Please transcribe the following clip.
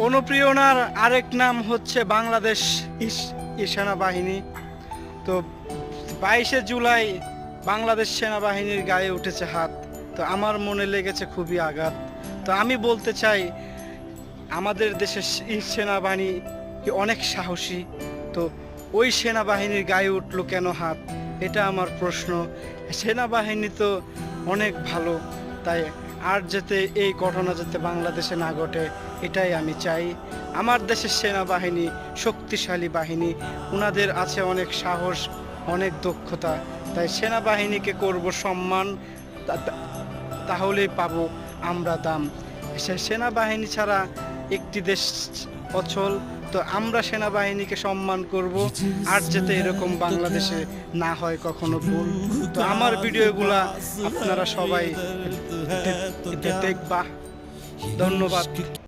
অনুপ্রেরণার আরেক নাম হচ্ছে বাংলাদেশ সেনাবাহিনী। তো 22শে জুলাই বাংলাদেশ সেনাবাহিনীর গায়ে উঠেছে হাত, তো আমার মনে লেগেছে খুবই আঘাত। তো আমি বলতে চাই আমাদের দেশের সেনাবাহিনী অনেক সাহসী, তো ওই সেনাবাহিনীর গায়ে উঠলো কেন হাত, এটা আমার প্রশ্ন। সেনাবাহিনী তো অনেক ভালো, তাই আর যাতে এই ঘটনা যাতে বাংলাদেশে না ঘটে এটাই আমি চাই। আমার দেশের সেনাবাহিনী শক্তিশালী বাহিনী, ওনাদের আছে অনেক সাহস, অনেক দক্ষতা, তাই সেনাবাহিনীকে করব সম্মান, তাহলেই পাবো আমরা দাম। সেনাবাহিনী ছাড়া একটি দেশ অচল, তো আমরা সেনাবাহিনীকে সম্মান করব, আর যাতে এরকম বাংলাদেশে না হয় কখনো ভুল। তো আমার ভিডিওগুলা আপনারা সবাই দেখবা। ধন্যবাদ।